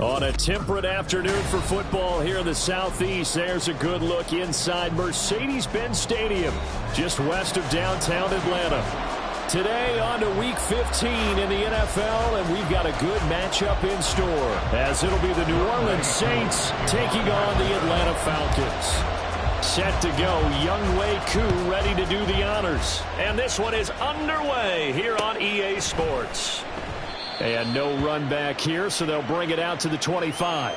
On a temperate afternoon for football here in the Southeast, there's a good look inside Mercedes-Benz Stadium, just west of downtown Atlanta. Today on to Week 15 in the NFL, and we've got a good matchup in store, as it'll be the New Orleans Saints taking on the Atlanta Falcons. Set to go, Younghoe Koo ready to do the honors. And this one is underway here on EA Sports. And no run back here, so they'll bring it out to the 25.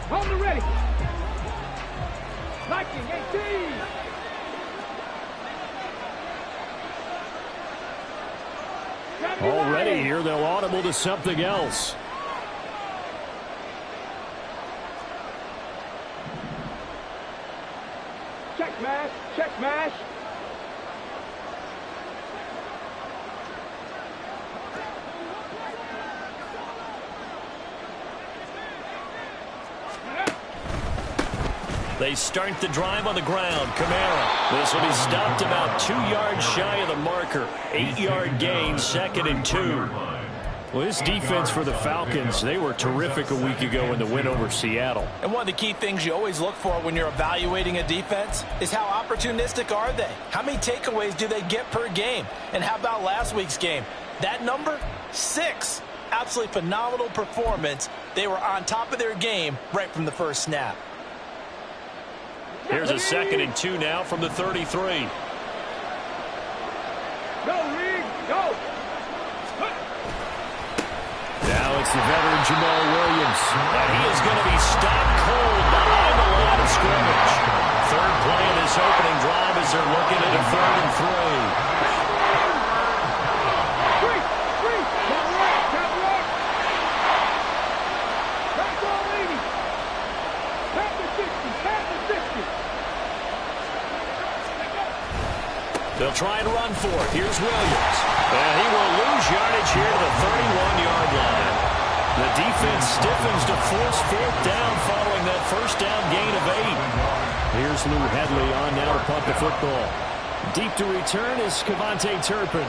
Hold it ready. Liking 18. Already here, they'll audible to something else. Check mash, check mash. They start the drive on the ground. Kamara. This will be stopped about 2 yards shy of the marker. 8-yard gain, 2nd and 2. Well, this defense for the Falcons, they were terrific a week ago in the win over Seattle. And one of the key things you always look for when you're evaluating a defense is how opportunistic are they? How many takeaways do they get per game? And how about last week's game? That number, 6. Absolutely phenomenal performance. They were on top of their game right from the first snap. Here's a 2nd and 2 now from the 33. Go, Reed, go. Now it's the veteran Jamal Williams. And he is going to be stopped cold behind the line of scrimmage. Third play of this opening drive as they're looking at a 3rd and 3. They'll try and run for it. Here's Williams. And he will lose yardage here to the 31-yard line. The defense stiffens to force 4th down following that first down gain of 8. Here's Lou Hedley on now to punt the football. Deep to return is Kevontae Turpin.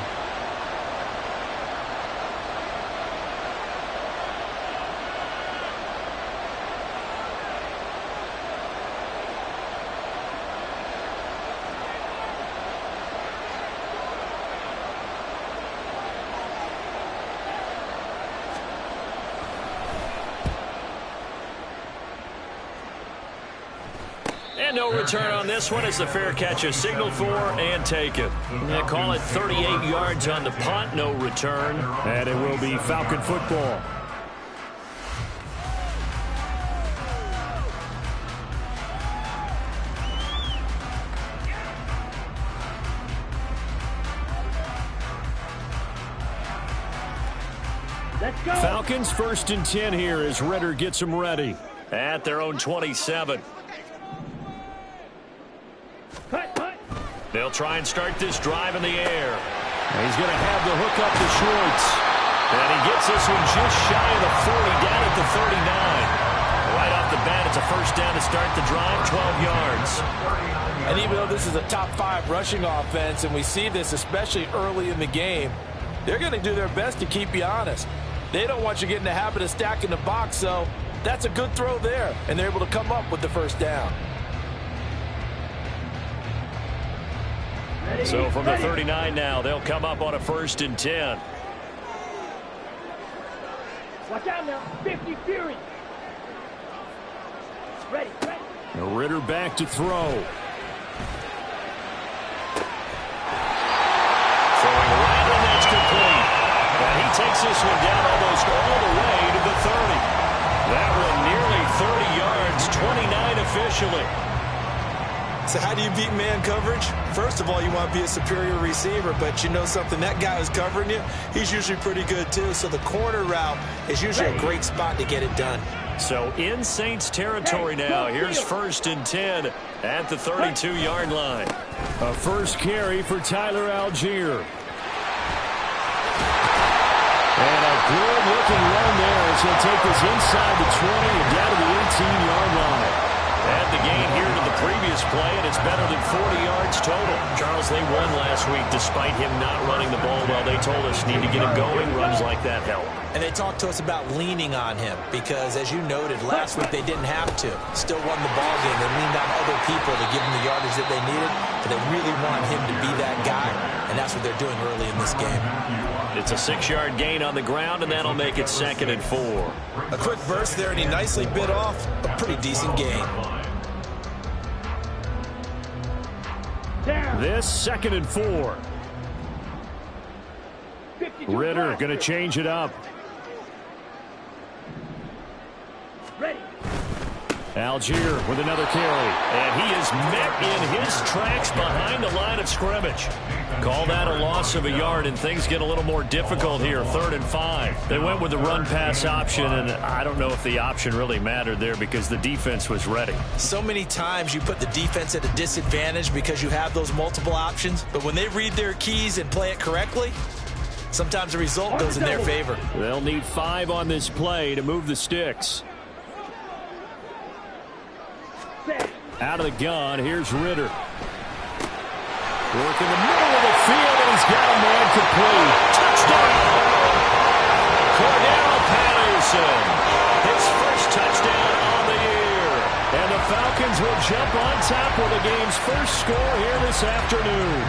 And no return on this one as the fair catch is signaled for and taken. They call it 38 yards on the punt, no return. And it will be Falcon football. Let's go. Falcons 1st and 10 here as Ritter gets them ready at their own 27. They'll try and start this drive in the air. And he's going to have the hook up to Schwartz. And he gets this one just shy of the 40, down at the 39. Right off the bat, it's a first down to start the drive, 12 yards. And even though this is a top 5 rushing offense, and we see this especially early in the game, they're going to do their best to keep you honest. They don't want you getting the habit of stacking the box, so that's a good throw there, and they're able to come up with the first down. So from the 39 now, they'll come up on a 1st and 10. Watch out now. 50 Fury. Ready. Ritter back to throw. Throwing right when that's complete. And he takes this one down almost all the way to the 30. That one nearly 30 yards, 29 officially. So how do you beat man coverage? First of all, you want to be a superior receiver, but you know something, that guy who's covering you, he's usually pretty good too. So the corner route is usually a great spot to get it done. So in Saints territory now. Here's 1st and 10 at the 32-yard line. A first carry for Tyler Algier. And a good-looking run there as he'll take this inside the 20 and down to the 18-yard line. And the gain here to the previous play, and it's better than 40 yards total. Charles, they won last week despite him not running the ball well. They told us need to get him going. Runs like that help. And they talked to us about leaning on him because, as you noted, last week they didn't have to. Still won the ball game. They leaned on other people to give them the yardage that they needed, but they really want him to be that guy, and that's what they're doing early in this game. It's a 6-yard gain on the ground, and that'll make it 2nd and 4. A quick burst there, and he nicely bit off a pretty decent gain. This 2nd and 4. Ritter going to change it up. Ready. Algier with another carry. And he is met in his tracks behind the line of scrimmage. Call that a loss of a yard, and things get a little more difficult here. 3rd and 5. They went with the run-pass option, and I don't know if the option really mattered there because the defense was ready. So many times you put the defense at a disadvantage because you have those multiple options, but when they read their keys and play it correctly, sometimes the result goes in their favor. They'll need 5 on this play to move the sticks. Out of the gun, here's Ritter. Work in the middle of the field, and he's got a man complete. Touchdown! Cordell Patterson, his first touchdown on the year. And the Falcons will jump on top with the game's first score here this afternoon.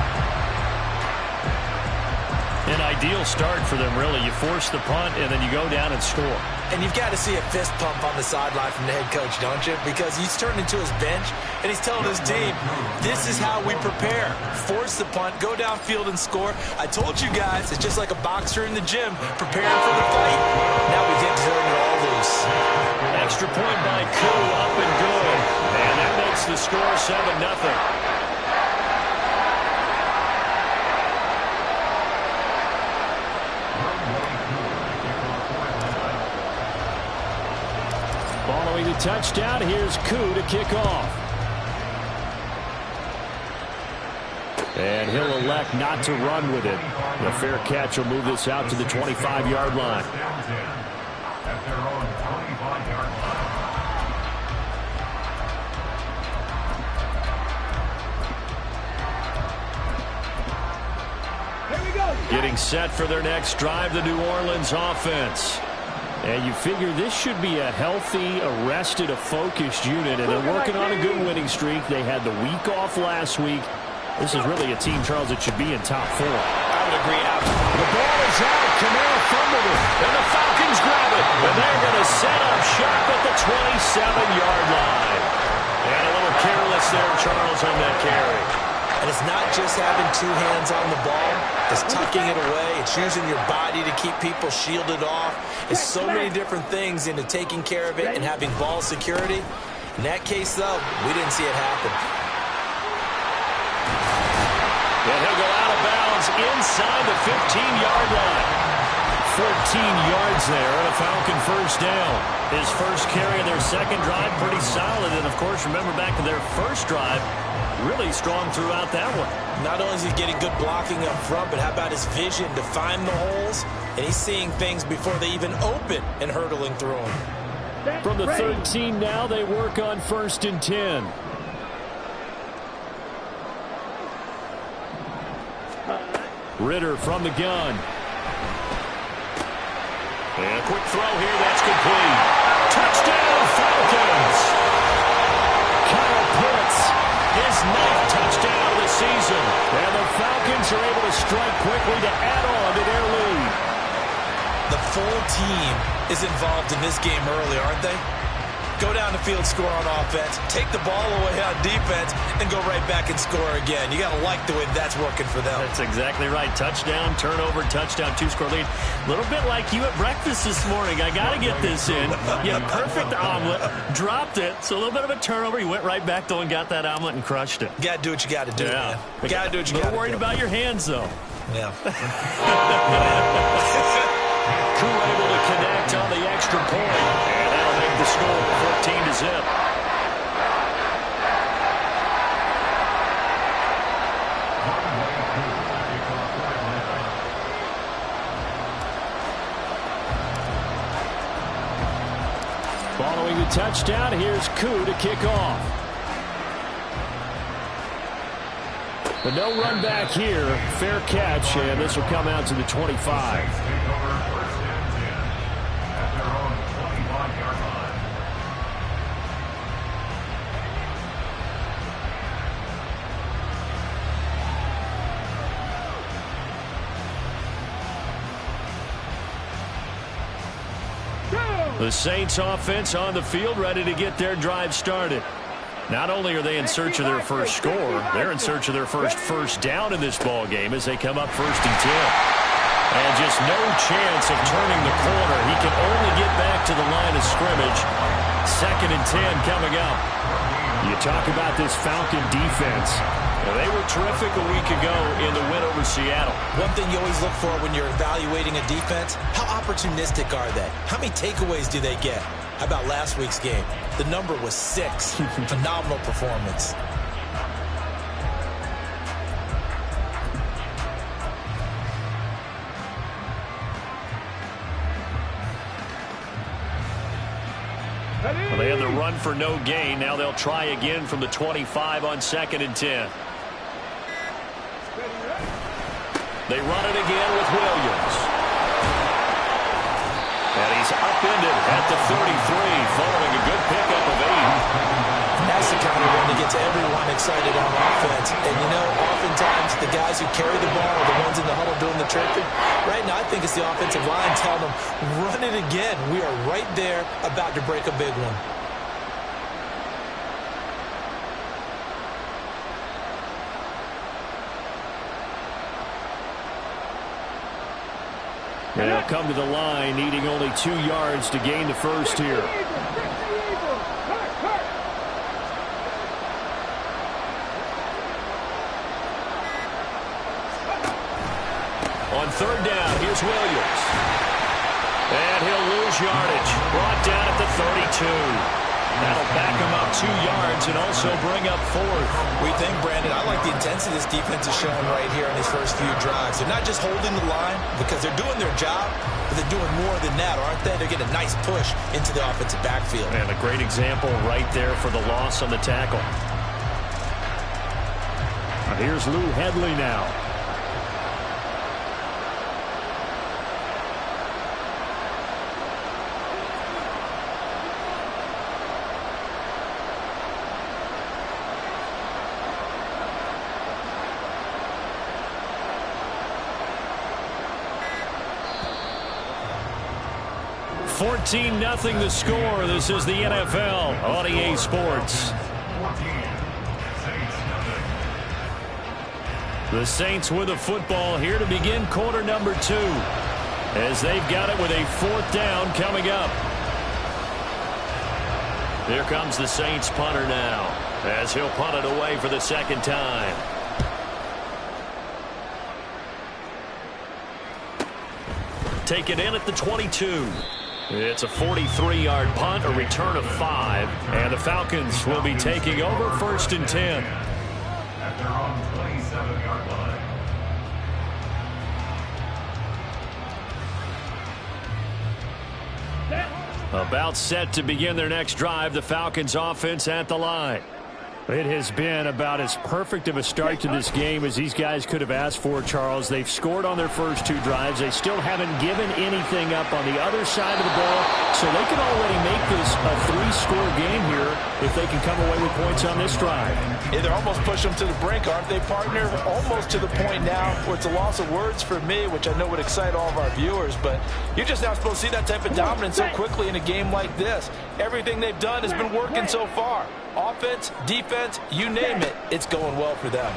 An ideal start for them, really. You force the punt, and then you go down and score. And you've got to see a fist pump on the sideline from the head coach, don't you? Because he's turned into his bench, and he's telling his team, this is how we prepare. Force the punt, go downfield and score. I told you guys, it's just like a boxer in the gym preparing for the fight. Now we get to turn it all loose. Extra point by Koo, up and good. And that makes the score 7-0. Following the touchdown, here's Koo to kick off. And he'll elect not to run with it. The fair catch will move this out to the 25-yard line. Getting set for their next drive, the New Orleans offense. And you figure this should be a healthy, arrested, a focused unit, and they're working on a good winning streak. They had the week off last week. This is really a team, Charles, that should be in top 4. I would agree. The ball is out. Kamara fumbled it, and the Falcons grab it. And they're going to set up shop at the 27-yard line. And a little careless there, Charles, on that carry. And it's not just having 2 hands on the ball. It's tucking it away. It's using your body to keep people shielded off. It's so many different things into taking care of it and having ball security. In that case, though, we didn't see it happen. And he'll go out of bounds inside the 15-yard line. yards there, and a Falcon first down. His first carry of their second drive, pretty solid. And, of course, remember back to their first drive, really strong throughout that one. Not only is he getting good blocking up front, but how about his vision to find the holes? And he's seeing things before they even open and hurdling through them. From the 13 now, they work on 1st and 10. Ritter from the gun. And a quick throw here, that's complete. Touchdown, Falcons! Kyle Pitts, his 9th touchdown of the season. And the Falcons are able to strike quickly to add on to their lead. The full team is involved in this game early, aren't they? Go down the field, score on offense, take the ball away on defense, and go right back and score again. You got to like the way that's working for them. That's exactly right. Touchdown, turnover, touchdown, 2-score lead. A little bit like you at breakfast this morning. I got to get this in. You had a perfect omelet, dropped it, so a little bit of a turnover. You went right back, though, and got that omelet and crushed it. You got to do what you got to do, man. You got to do what you got to do. A little worried about your hands, though. Yeah. Koo able to connect on the extra point. And that'll make the score 14-0. Following the touchdown, here's Koo to kick off. But no run back here. Fair catch, and this will come out to the 25. The Saints offense on the field, ready to get their drive started. Not only are they in search of their first score, they're in search of their first down in this ball game as they come up 1st and 10. And just no chance of turning the corner. He can only get back to the line of scrimmage. 2nd and 10 coming up. You talk about this Falcon defense. Well, they were terrific a week ago in the win over Seattle. One thing you always look for when you're evaluating a defense, how opportunistic are they? How many takeaways do they get? How about last week's game? The number was 6. Phenomenal performance. Well, they had the run for no gain. Now they'll try again from the 25 on 2nd and 10. They run it again with Williams. And he's upended at the 33, following a good pickup of 8. That's the kind of run that gets everyone excited on offense. And, you know, oftentimes the guys who carry the ball are the ones in the huddle doing the chirping. Right now, I think it's the offensive line telling them, run it again. We are right there about to break a big one. They'll come to the line, needing only 2 yards to gain the first here. On 3rd down, here's Williams. And he'll lose yardage. Brought down at the 32. That'll back him up 2 yards and also bring up 4th. We think, Brandon, I like the intensity this defense is showing right here in these first few drives. They're not just holding the line because they're doing their job, but they're doing more than that, aren't they? They're getting a nice push into the offensive backfield. And a great example right there for the loss on the tackle. Here's Lou Hedley now. $14-0 the score. This is the NFL on EA Sports. The Saints with the football here to begin quarter number 2, as they've got it with a 4th down coming up. Here comes the Saints punter now, as he'll punt it away for the 2nd time. take it in at the 22. It's a 43-yard punt, a return of 5, and the Falcons will be taking over 1st and 10. At their own 27-yard line. About set to begin their next drive, the Falcons offense at the line. It has been about as perfect of a start to this game as these guys could have asked for, Charles. They've scored on their first 2 drives. They still haven't given anything up on the other side of the ball, so they can already make this a 3-score game here if they can come away with points on this drive. Yeah, they're almost pushing them to the brink, aren't they, partner? Almost to the point now where it's a loss of words for me, which I know would excite all of our viewers, but you're just not supposed to see that type of dominance so quickly in a game like this. Everything they've done has been working so far. Offense, defense, you name it, it's going well for them.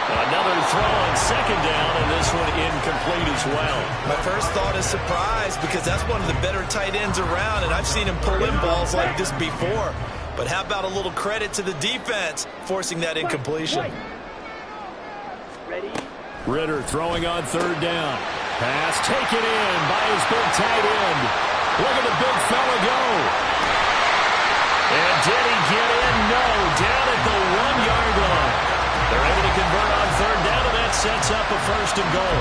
Another throw on 2nd down, and this one incomplete as well. My first thought is surprise, because that's one of the better tight ends around, and I've seen him pull in balls like this before. But how about a little credit to the defense forcing that incompletion? Ready? Ritter throwing on 3rd down. Pass taken in by his big tight end. Look at the big fella go. And did he get in? No. Down at the 1-yard line. They're able to convert on 3rd down, and that sets up a 1st and goal.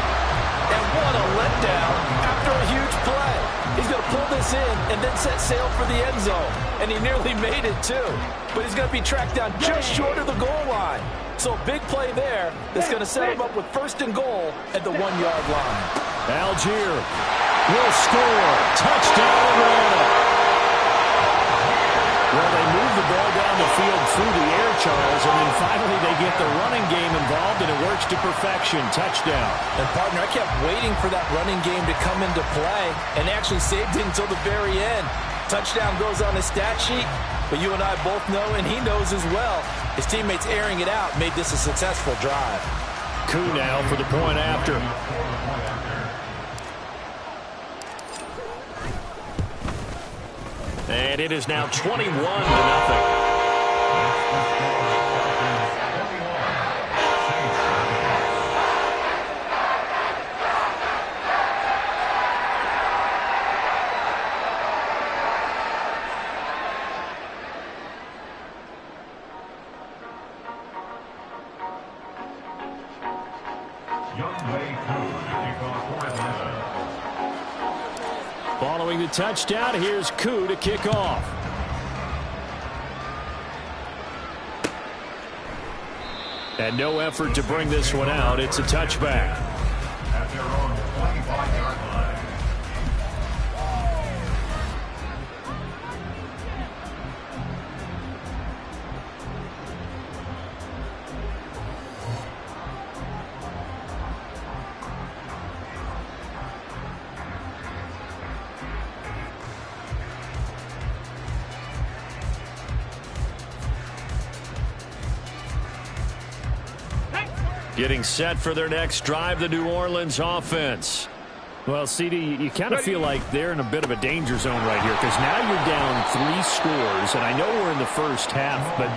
And what a letdown after a huge play. He's going to pull this in and then set sail for the end zone. And he nearly made it, too. But he's going to be tracked down just short of the goal line. So a big play there that's going to set him up with 1st and goal at the 1-yard line. Algier will score. Touchdown, Atlanta. Well, they move the ball down the field through the air, Charles, and then finally they get the running game involved, and it works to perfection. Touchdown. And, partner, I kept waiting for that running game to come into play and actually saved it until the very end. Touchdown goes on his stat sheet, but you and I both know, and he knows as well, his teammates airing it out made this a successful drive. Koo now for the point after. And it is now 21-0. Following the touchdown, here's Koo to kick off. And no effort to bring this one out. It's a touchback. At their own 25-yard line. Getting set for their next drive, the New Orleans offense. Well, CD, you kind of feel like they're in a bit of a danger zone right here because now you're down 3 scores, and I know we're in the first half, but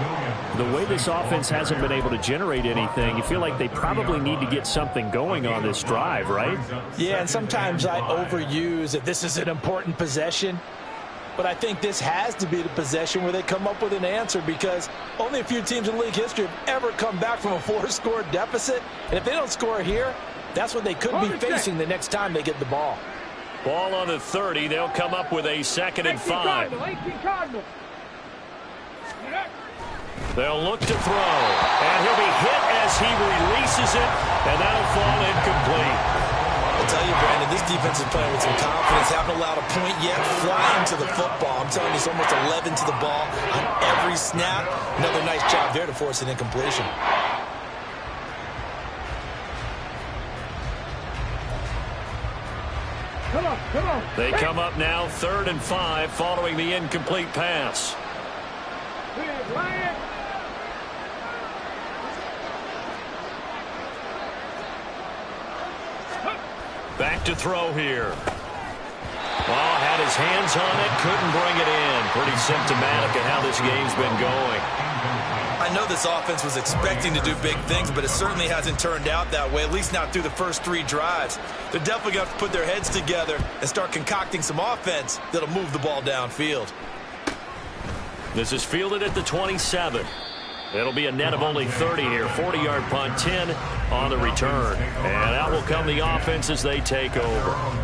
the way this offense hasn't been able to generate anything, you feel like they probably need to get something going on this drive, right? Yeah, and sometimes I overuse that this is an important possession. But I think this has to be the possession where they come up with an answer because only a few teams in league history have ever come back from a 4-score deficit. And if they don't score here, that's what they could be facing the next time they get the ball. Ball on the 30. They'll come up with a 2nd and 5. They'll look to throw. And he'll be hit as he releases it. And that'll fall incomplete. I'll tell you, Brandon, this defense is playing with some confidence. Haven't allowed a point yet. Flying to the football. I'm telling you, it's almost 11 to the ball on every snap. Another nice job there to force an incompletion. Come on, come on. They come up now 3rd and 5 following the incomplete pass. Back to throw here. Oh, had his hands on it, couldn't bring it in. Pretty symptomatic of how this game's been going. I I know this offense was expecting to do big things, but it certainly hasn't turned out that way, at least not through the first 3 drives. They're definitely going to have to put their heads together and start concocting some offense that'll move the ball downfield. This is fielded at the 27. It'll be a net of only 30 here. 40-yard punt, 10 on the return. And out will come the offense as they take over.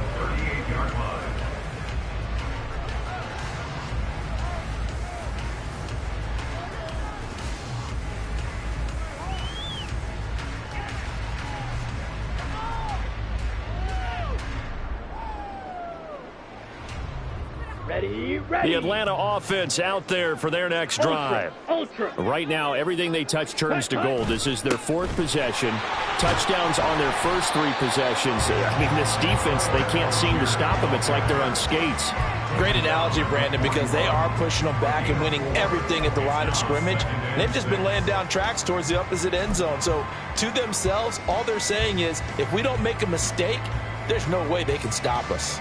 The Atlanta offense out there for their next drive. Right now, everything they touch turns to gold. This is their 4th possession. Touchdowns on their first 3 possessions. I mean, this defense, they can't seem to stop them. It's like they're on skates. Great analogy, Brandon, because they are pushing them back and winning everything at the line of scrimmage. And they've just been laying down tracks towards the opposite end zone. So, to themselves, all they're saying is, if we don't make a mistake, there's no way they can stop us.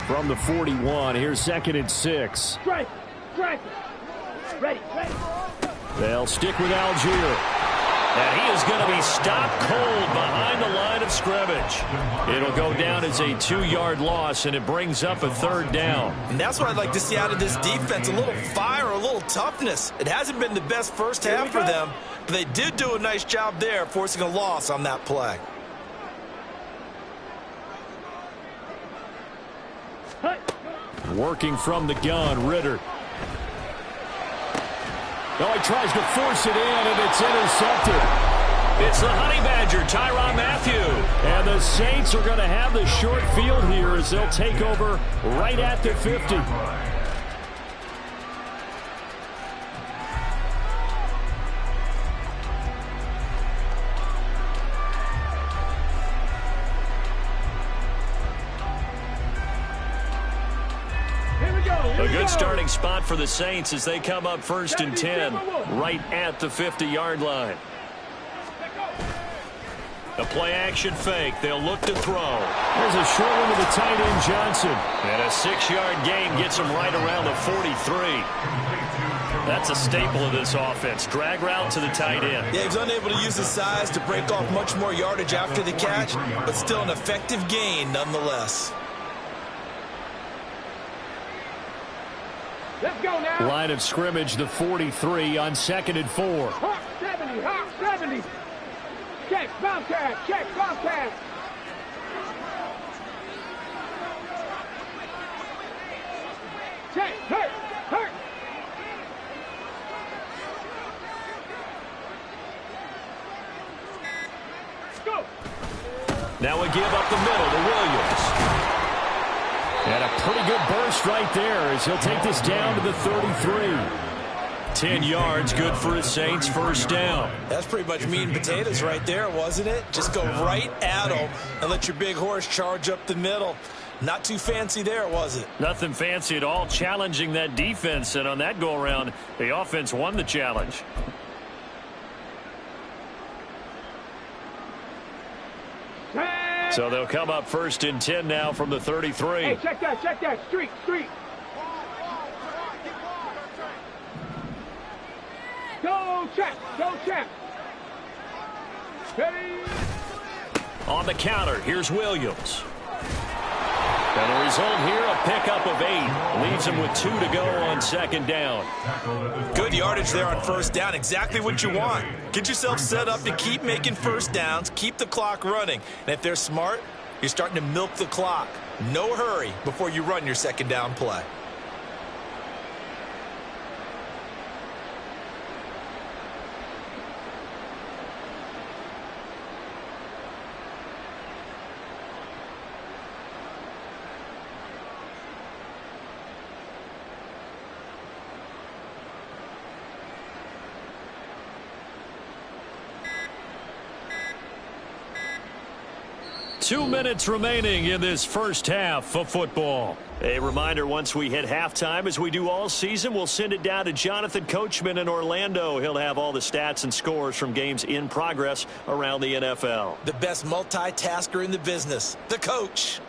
From the 41, here's 2nd and 6. Strike. Ready. They'll stick with Algier. And he is going to be stopped cold behind the line of scrimmage. It'll go down as a 2-yard loss, and it brings up a 3rd down. And that's what I'd like to see out of this defense, a little fire, a little toughness. It hasn't been the best first half for them, but they did do a nice job there, forcing a loss on that play. Working from the gun, Ritter. Oh, he tries to force it in, and it's intercepted. It's the Honey Badger, Tyrann Mathieu. And the Saints are going to have the short field here as they'll take over right at the 50. A good starting spot for the Saints as they come up 1st and 10 right at the 50-yard line. A play-action fake. They'll look to throw. There's a short one to the tight end, Johnson. And a 6-yard gain gets him right around the 43. That's a staple of this offense. Drag route to the tight end. Yeah, he's unable to use his size to break off much more yardage after the catch, but still an effective gain nonetheless. Let's go now. Line of scrimmage, the 43 on 2nd and 4. Hawk 70. Check, Bobcat. Check, hurt. Go. Now we give up the middle to Williams. And a pretty good burst right there as he'll take this down to the 33. 10 yards, good for his Saints, 1st down. That's pretty much meat and potatoes right there, wasn't it? Just go right at him and let your big horse charge up the middle. Not too fancy there, was it? Nothing fancy at all, challenging that defense. And on that go-around, the offense won the challenge. So they'll come up 1st and 10 now from the 33. Hey, check that. Street. Go check. Ready. On the counter, here's Williams. And the result here, a pickup of 8. Leaves him with 2 to go on 2nd down. Good yardage there on 1st down. Exactly what you want. Get yourself set up to keep making 1st downs, keep the clock running. And if they're smart, you're starting to milk the clock. No hurry before you run your 2nd down play. Two minutes remaining in this first half of football. A reminder, once we hit halftime, as we do all season, we'll send it down to Jonathan Coachman in Orlando. He'll have all the stats and scores from games in progress around the NFL. The best multitasker in the business, the coach.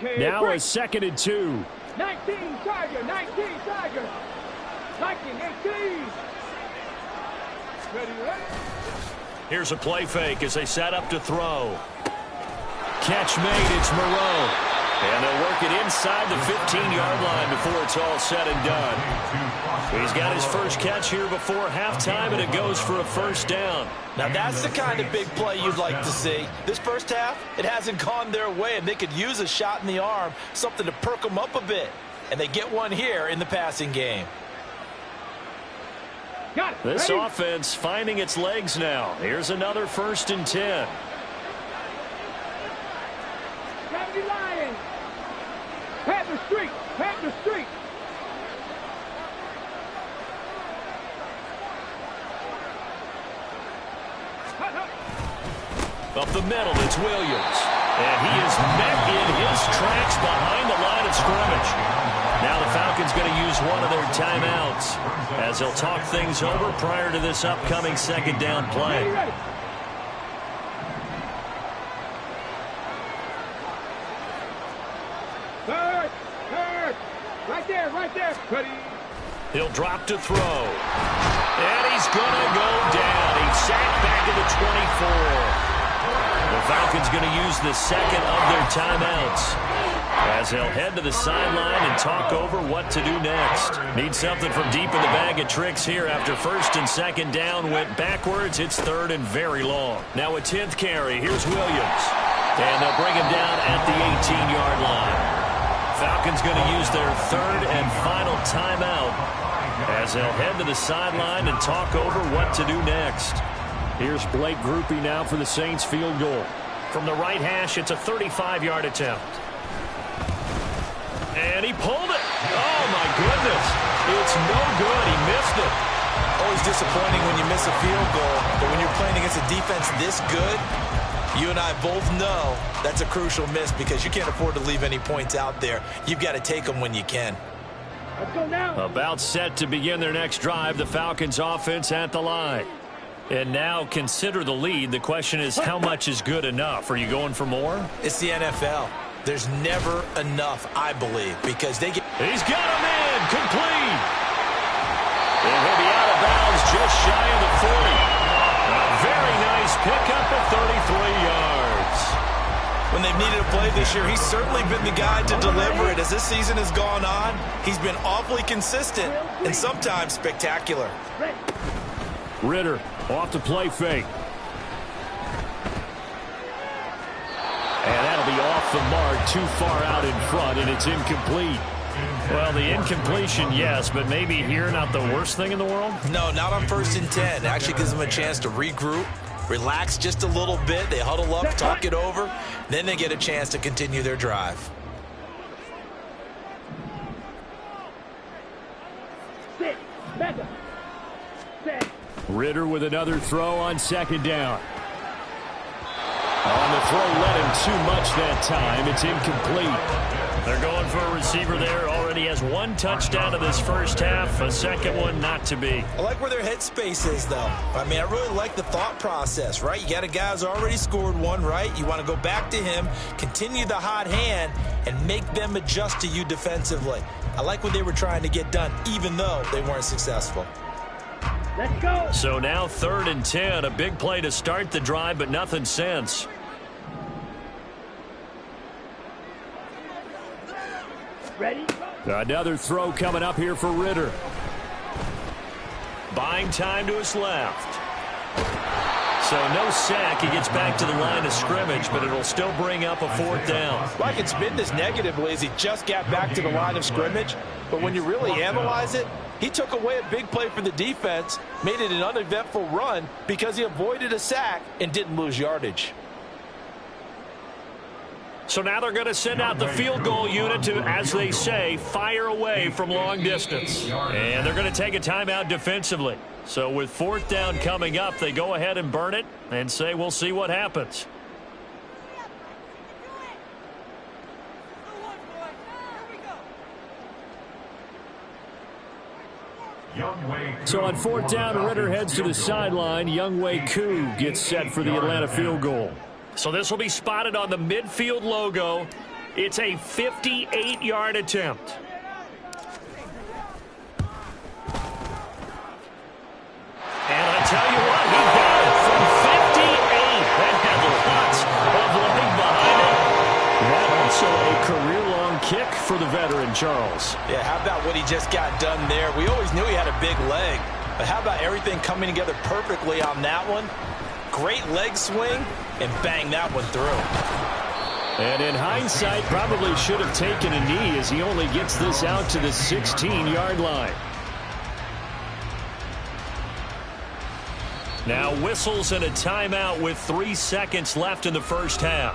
Okay, Now break. a 2nd and 2. 19 Tiger, 19 Tiger. 1918. Ready, ready. Here's a play fake as they set up to throw. Catch made, it's Moreau. And they'll work it inside the 15-yard line before it's all said and done. He's got his first catch here before halftime, and it goes for a first down. Now that's the kind of big play you'd like to see. This first half, it hasn't gone their way, and they could use a shot in the arm, something to perk them up a bit. And they get one here in the passing game. Got it. This Ready? offense finding its legs now. Here's another 1st and 10. Gravity Lions. Pat the street. Pat the street. Hut, hut. Up the middle, it's Williams. And he is met in his tracks behind the line of scrimmage. Now the Falcons going to use one of their timeouts as they'll talk things over prior to this upcoming 2nd down play. Ready, ready. Third. Third. Right there, right there. Ready. He'll drop to throw. And he's going to go down. He's sacked back at the 24. The Falcons going to use the 2nd of their timeouts as they'll head to the sideline and talk over what to do next. Need something from deep in the bag of tricks here after 1st and 2nd down went backwards. It's 3rd and very long. Now a 10th carry. Here's Williams. And they'll bring him down at the 18-yard line. Falcons going to use their 3rd and final timeout as they'll head to the sideline and talk over what to do next. Here's Blake Grupe now for the Saints field goal. From the right hash, it's a 35-yard attempt. And he pulled it. Oh, my goodness. It's no good. He missed it. Always disappointing when you miss a field goal, but when you're playing against a defense this good, you and I both know that's a crucial miss because you can't afford to leave any points out there. You've got to take them when you can. Let's go now. About set to begin their next drive, the Falcons offense at the line. And now consider the lead. The question is, how much is good enough? Are you going for more? It's the NFL. There's never enough, I believe, because they get... He's got him in, complete. And he'll be out of bounds just shy of the 40. A very nice pickup of 33 yards. When they've needed a play this year, he's certainly been the guy to deliver it. As this season has gone on, he's been awfully consistent and sometimes spectacular. Ritter off the play fake. And that'll be off the mark, too far out in front, and it's incomplete. Well, the incompletion, yes, but maybe here not the worst thing in the world? No, not on 1st and 10. It actually gives them a chance to regroup, relax just a little bit. They huddle up, talk it over. Then they get a chance to continue their drive. Sit. Back up. Set. Ritter with another throw on 2nd down. On the throw, let him too much that time. It's incomplete. They're going for a receiver there. Already has 1 touchdown in this first half. A 2nd one not to be. I like where their headspace is, though. I mean, I really like the thought process, right? You got a guy who's already scored 1, right? You want to go back to him, continue the hot hand, and make them adjust to you defensively. I like what they were trying to get done, even though they weren't successful. Let's go. So now 3rd and 10. A big play to start the drive, but nothing since. Ready? Another throw coming up here for Ritter. Buying time to his left. So no sack. He gets back to the line of scrimmage, but it'll still bring up a 4th down. Well, I can spin this negatively as he just got back to the line of scrimmage. But when you really analyze it, he took away a big play for the defense, made it an uneventful run because he avoided a sack and didn't lose yardage. So now they're going to send out the field goal unit to, as they say, fire away from long distance. And they're going to take a timeout defensively. So with 4th down coming up, they go ahead and burn it and say, we'll see what happens. So on 4th down, Ritter heads to the sideline. Younghoe Koo gets set for the Atlanta field goal. So this will be spotted on the midfield logo. It's a 58-yard attempt. And I tell you what, he got it from 58. That had lots of leg behind it. That also a career-long kick for the veteran, Charles. Yeah, how about what he just got done there? We always knew he had a big leg, but how about everything coming together perfectly on that one? Great leg swing, and bang that one through. And in hindsight, probably should have taken a knee as he only gets this out to the 16-yard line. Now whistles and a timeout with 3 seconds left in the first half.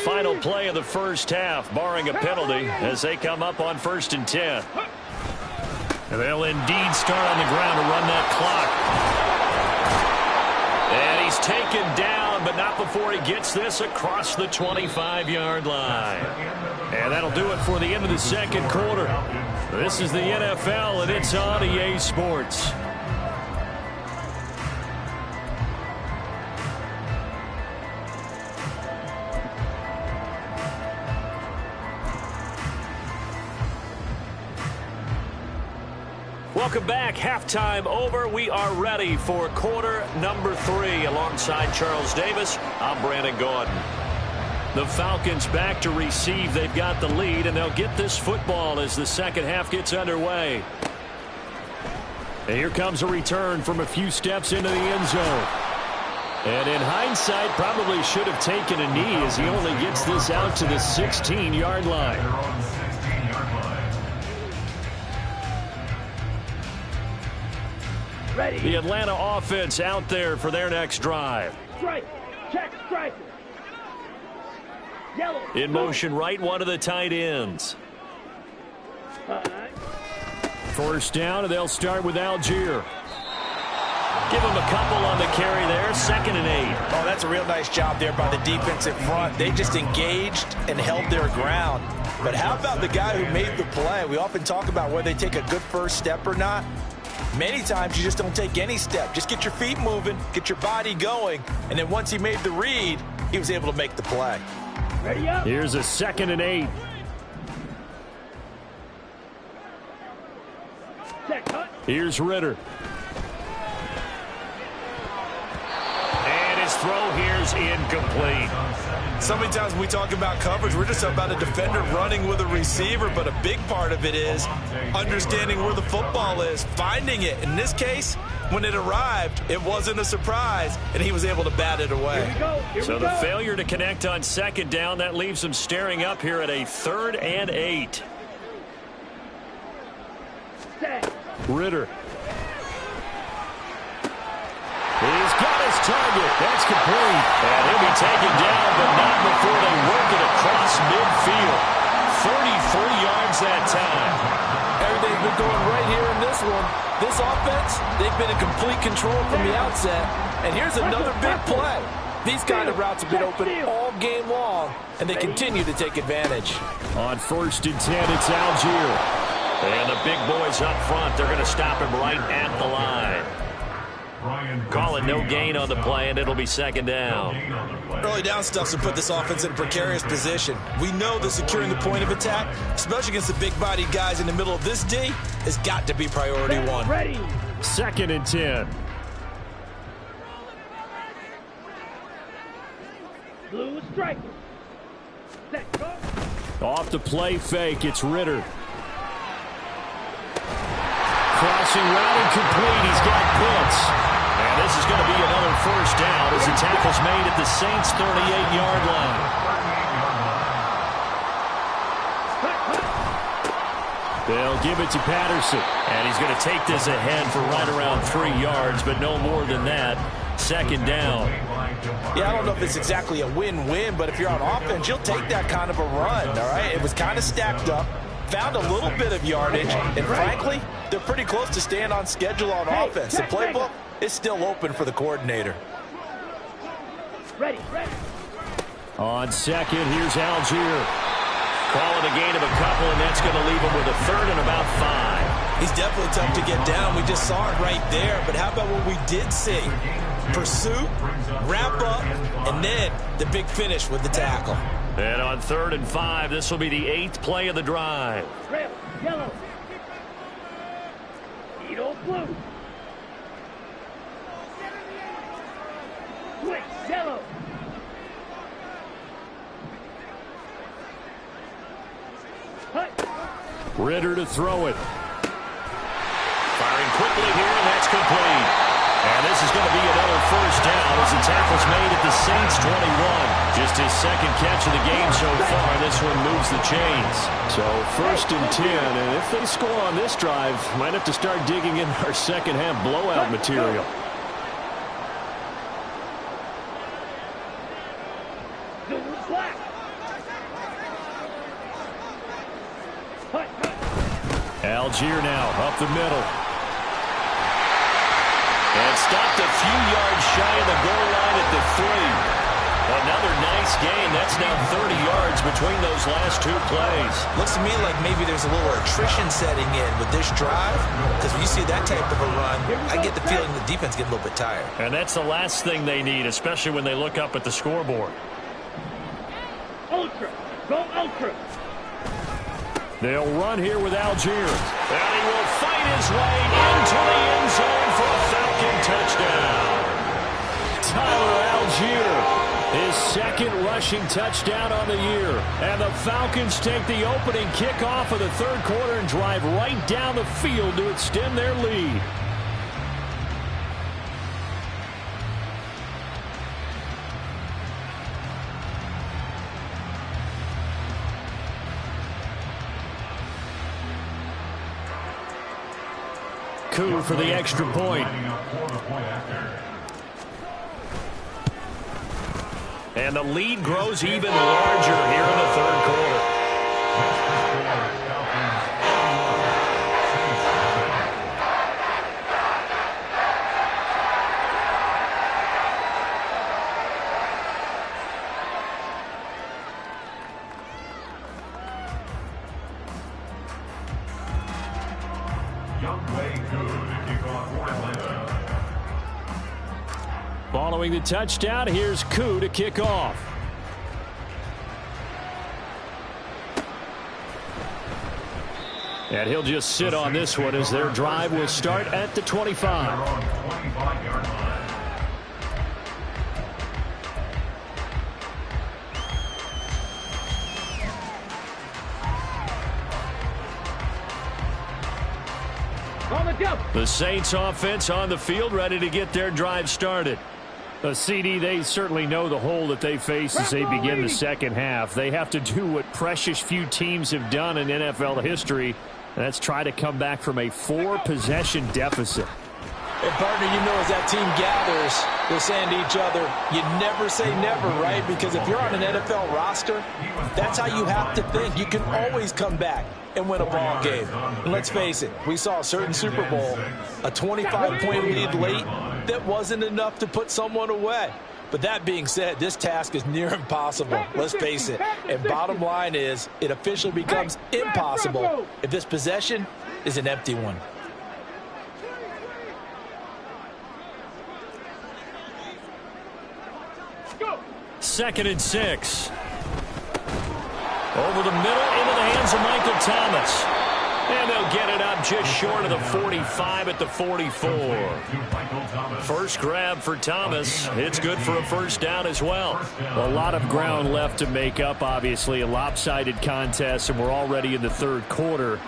Final play of the first half, barring a penalty, as they come up on 1st and 10. And they'll indeed start on the ground to run that clock. And he's taken down, but not before he gets this across the 25-yard line. And that'll do it for the end of the second quarter. This is the NFL, and it's on EA Sports. Welcome back. Halftime over. We are ready for quarter number 3. Alongside Charles Davis, I'm Brandon Gordon. The Falcons back to receive. They've got the lead, and they'll get this football as the second half gets underway. And here comes a return from a few steps into the end zone. And in hindsight, probably should have taken a knee as he only gets this out to the 16-yard line. Ready. The Atlanta offense out there for their next drive. Strike. Check. Strike. Yellow. In motion, right one of the tight ends. First down, and they'll start with Algier. Give him a couple on the carry there. 2nd and 8. Oh, that's a real nice job there by the defensive front. They just engaged and held their ground. But how about the guy who made the play? We often talk about whether they take a good first step or not. Many times you just don't take any step. Just get your feet moving, get your body going, and then once he made the read, he was able to make the play. Ready up. Here's a 2nd and 8. Check. Cut. Here's Ritter. And his throw here's incomplete. So many times when we talk about coverage, we're just about a defender running with a receiver, but a big part of it is understanding where the football is, finding it. In this case, when it arrived, it wasn't a surprise, and he was able to bat it away. Here we go. So the failure to connect on 2nd down, that leaves him staring up here at a 3rd and 8. Set. Ritter. He's got his target. That's complete. And he'll be taken down, but not before they work it across midfield. 33 yards that time. Everything's been going right here in this one. This offense, they've been in complete control from the outset. And here's another big play. These kind of routes have been open all game long, and they continue to take advantage. On 1st and 10, it's Algier. And the big boys up front, they're going to stop him right at the line. Calling no gain on the play, and it'll be 2nd down. Early down stuff to put this offense in a precarious position. We know that securing the point of attack, especially against the big-bodied guys in the middle of this D, has got to be priority 1. Ready. 2nd and 10. Blue strike. Set. Go. Off the play fake, it's Ritter. Crossing route incomplete. He's got Pitts. And this is going to be another 1st down as the tackle's made at the Saints' 38-yard line. They'll give it to Patterson. And he's going to take this ahead for right around 3 yards, but no more than that. 2nd down. Yeah, I don't know if it's exactly a win-win, but if you're on offense, you'll take that kind of a run, all right? It was kind of stacked up. Found a little bit of yardage, and frankly, they're pretty close to staying on schedule on offense. The playbook is still open for the coordinator. Ready. On 2nd, here's Algier. Calling a gain of a couple, and that's going to leave him with a 3rd and about 5. He's definitely tough to get down. We just saw it right there. But how about what we did see? Pursuit, wrap up, and then the big finish with the tackle. And on 3rd and 5, this will be the 8th play of the drive. Red, yellow. Edo blue. Switch, yellow. Hut. Ritter to throw it. Firing quickly here, and that's complete. And this is going to be another first down as the tackle's made at the Saints 21. Just his second catch of the game so far. This one moves the chains. So 1st and 10, and if they score on this drive, might have to start digging in our second half blowout material. Black. Algier now up the middle. And stopped a few yards shy of the goal line at the 3. Another nice gain. That's now 30 yards between those last 2 plays. Looks to me like maybe there's a little attrition setting in with this drive, because when you see that type of a run, I get the feeling the defense get a little bit tired. And that's the last thing they need, especially when they look up at the scoreboard. Ultra. Go ultra. They'll run here with Algier. And he will fight his way into the end zone for a Falcon touchdown. Tyler Algier, his second rushing touchdown on the year. And the Falcons take the opening kickoff of the 3rd quarter and drive right down the field to extend their lead. Coup for the extra point. And the lead grows even larger here in the 3rd quarter. Following the touchdown, here's Koo to kick off. And he'll just sit on this one as their drive will start at the 25. The Saints offense on the field, ready to get their drive started. The CD, they certainly know the hole that they face as they begin the second half. They have to do what precious few teams have done in NFL history, and that's try to come back from a 4-possession deficit. And partner, you know, as that team gathers, they're saying to each other, you never say never, right? Because if you're on an NFL roster, that's how you have to think. You can always come back and win a ball game. And let's face it, we saw a certain Super Bowl, a 25-point lead late, that wasn't enough to put someone away. But that being said, this task is near impossible. Let's face it. And bottom line is, it officially becomes impossible if this possession is an empty one. Second and 6. Over the middle, into the hands of Michael Thomas. And they'll get it up just short of the 45 at the 44. First grab for Thomas. It's good for a first down as well. A lot of ground left to make up, obviously. A lopsided contest, and we're already in the 3rd quarter.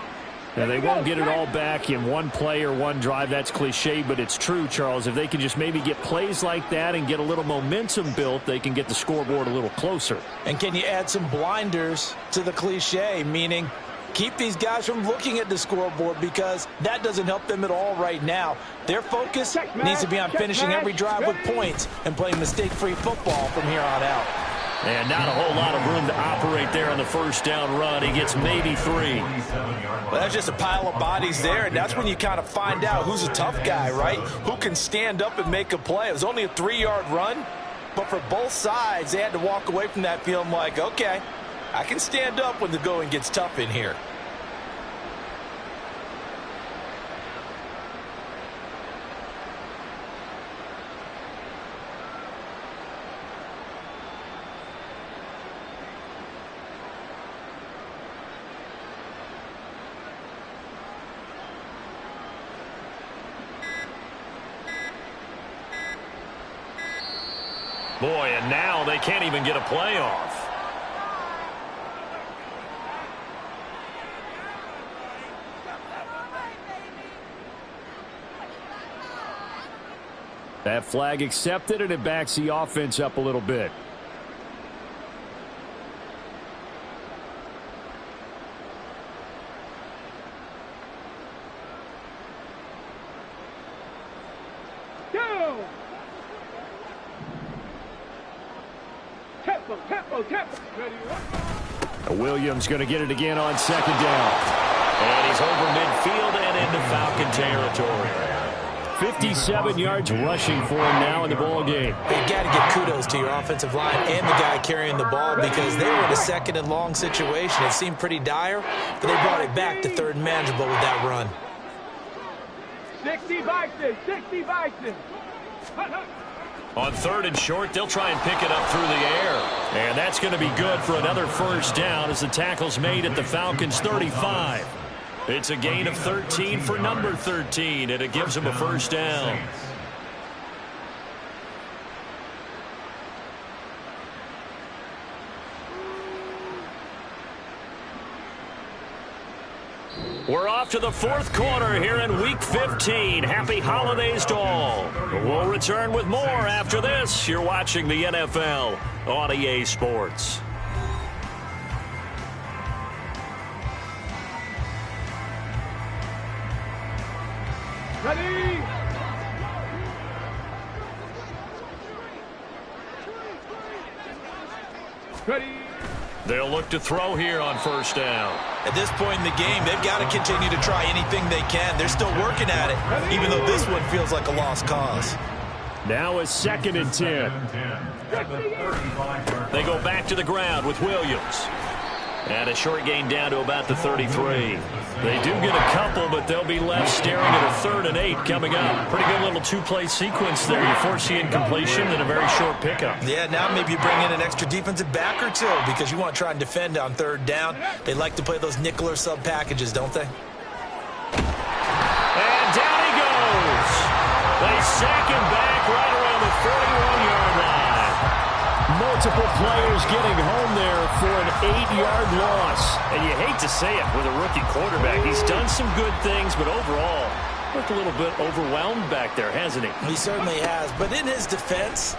Now, they won't get it all back in one play or one drive. That's cliche, but it's true, Charles. If they can just maybe get plays like that and get a little momentum built, they can get the scoreboard a little closer. And can you add some blinders to the cliche, meaning keep these guys from looking at the scoreboard, because that doesn't help them at all right now. Their focus needs to be on finishing every drive with points and playing mistake-free football from here on out. And not a whole lot of room to operate there on the first down run. He gets maybe 3. Well, that's just a pile of bodies there, and that's when you kind of find out who's a tough guy, right? Who can stand up and make a play. It was only a 3-yard run, but for both sides, they had to walk away from that feeling like, okay, I can stand up when the going gets tough in here. Boy, and now they can't even get a play off. That flag accepted, and it backs the offense up a little bit. Williams going to get it again on second down. And he's over midfield and into Falcon territory. 57 yards rushing for him now in the ball game. You got to give kudos to your offensive line and the guy carrying the ball because they were in a second and long situation. It seemed pretty dire, but they brought it back to third and manageable with that run. 60 Bison, 60 Bison. On third and short, they'll try and pick it up through the air. And that's going to be good for another first down as the tackle's made at the Falcons' 35. It's a gain of 13 for number 13, and it gives them a first down. We're off to the fourth quarter here in Week 15. Happy holidays to all. We'll return with more after this. You're watching the NFL on EA Sports. Ready? Ready? They'll look to throw here on first down. At this point in the game, they've got to continue to try anything they can. They're still working at it, even though this one feels like a lost cause. Now it's 2nd and 10. They go back to the ground with Williams. And a short gain down to about the 33. They do get a couple, but they'll be left staring at a 3rd and 8 coming up. Pretty good little two-play sequence there. You force the incompletion and a very short pickup. Yeah, now maybe you bring in an extra defensive back or two because you want to try and defend on third down. They like to play those nickel or sub packages, don't they? And down he goes. They sack him back right around the 41-yard line. Multiple players getting home there for an 8-yard loss. And you hate to say it with a rookie quarterback. He's done some good things, but overall, looked a little bit overwhelmed back there, hasn't he? He certainly has. But in his defense,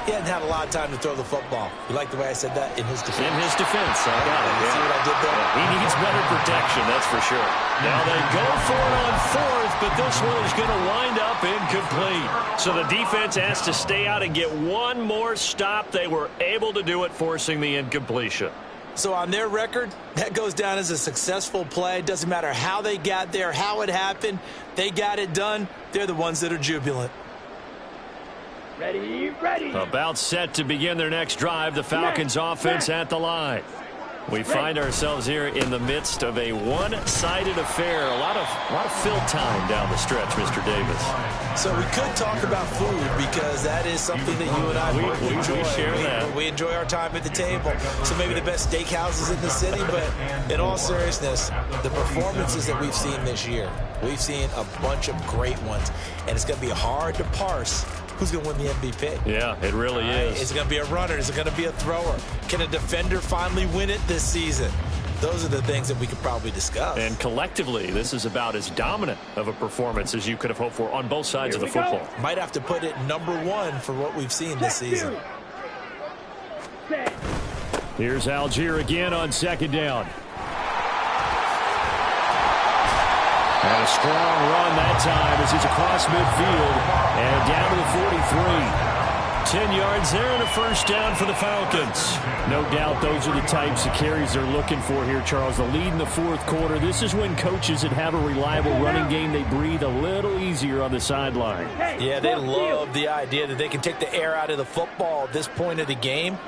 he hadn't had a lot of time to throw the football. You like the way I said that? In his defense. In his defense. I got it. You see what I did there? He needs better protection, that's for sure. Now they go for it on 4th, but this one is going to wind up incomplete. So the defense has to stay out and get one more stop. They were able to do it, forcing the incompletion. So on their record, that goes down as a successful play. Doesn't matter how they got there, how it happened. They got it done. They're the ones that are jubilant. Ready, ready. About set to begin their next drive. The Falcons offense at the line. We find ourselves here in the midst of a one-sided affair. A lot of fill time down the stretch, Mr. Davis. So we could talk about food because that is something that you and I enjoy. We share that. We enjoy our time at the table. So maybe the best steakhouses in the city, but in all seriousness, the performances that we've seen this year, we've seen a bunch of great ones, and it's going to be hard to parse who's going to win the MVP. Yeah, it really is. Is it going to be a runner? Is it going to be a thrower? Can a defender finally win it this season? Those are the things that we could probably discuss. And collectively, this is about as dominant of a performance as you could have hoped for on both sides of the football. Might have to put it number 1 for what we've seen this season. Here's Algier again on 2nd down. And a strong run that time as he's across midfield and down to the 43. 10 yards there and a first down for the Falcons. No doubt those are the types of carries they're looking for here, Charles. The lead in the 4th quarter. This is when coaches that have a reliable running game, they breathe a little easier on the sideline. Yeah, they love the idea that they can take the air out of the football at this point of the game.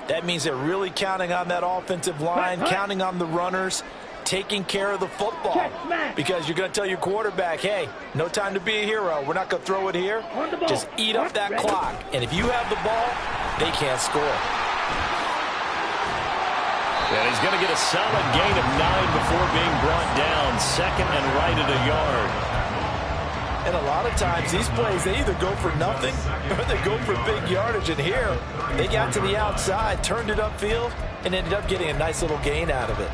That means they're really counting on that offensive line, counting on the runners, taking care of the football, because you're going to tell your quarterback, hey, no time to be a hero. We're not going to throw it here. Just eat up that clock. And if you have the ball, they can't score. And he's going to get a solid gain of 9 before being brought down. 2nd and right at a yard. And a lot of times these plays, they either go for nothing or they go for big yardage. And here, they got to the outside, turned it upfield, and ended up getting a nice little gain out of it.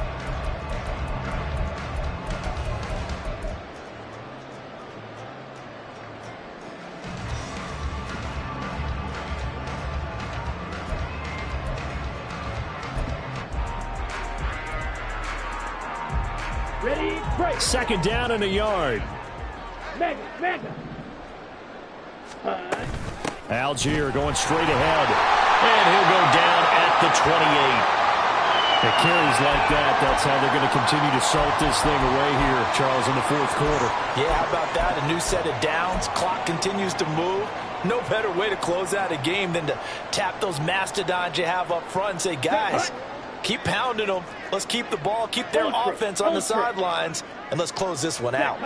Ready, break. Second down and a yard. Mega. Algier going straight ahead. And he'll go down at the 28. It carries like that. That's how they're going to continue to salt this thing away here, Charles, in the fourth quarter. Yeah, how about that? A new set of downs. Clock continues to move. No better way to close out a game than to tap those mastodons you have up front and say, guys, keep pounding them. Let's keep the ball, keep their offense on the sidelines, and let's close this one out.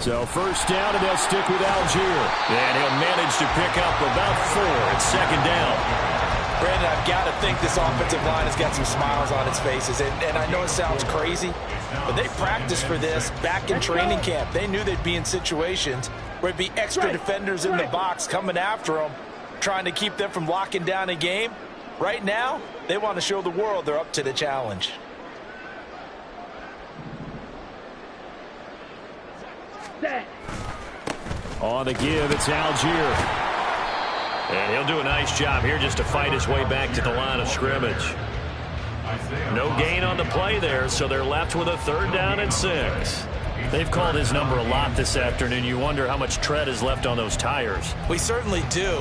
So first down, and they'll stick with Algier. And he'll manage to pick up about 4 at second down. Brandon, I've got to think this offensive line has got some smiles on its faces. And I know it sounds crazy, but they practiced for this back in training camp. They knew they'd be in situations where it'd be extra defenders in the box coming after them, trying to keep them from locking down a game. Right now, they want to show the world they're up to the challenge. On the give, it's Algier. And he'll do a nice job here just to fight his way back to the line of scrimmage. No gain on the play there, so they're left with a third down and 6. They've called his number a lot this afternoon. You wonder how much tread is left on those tires. We certainly do.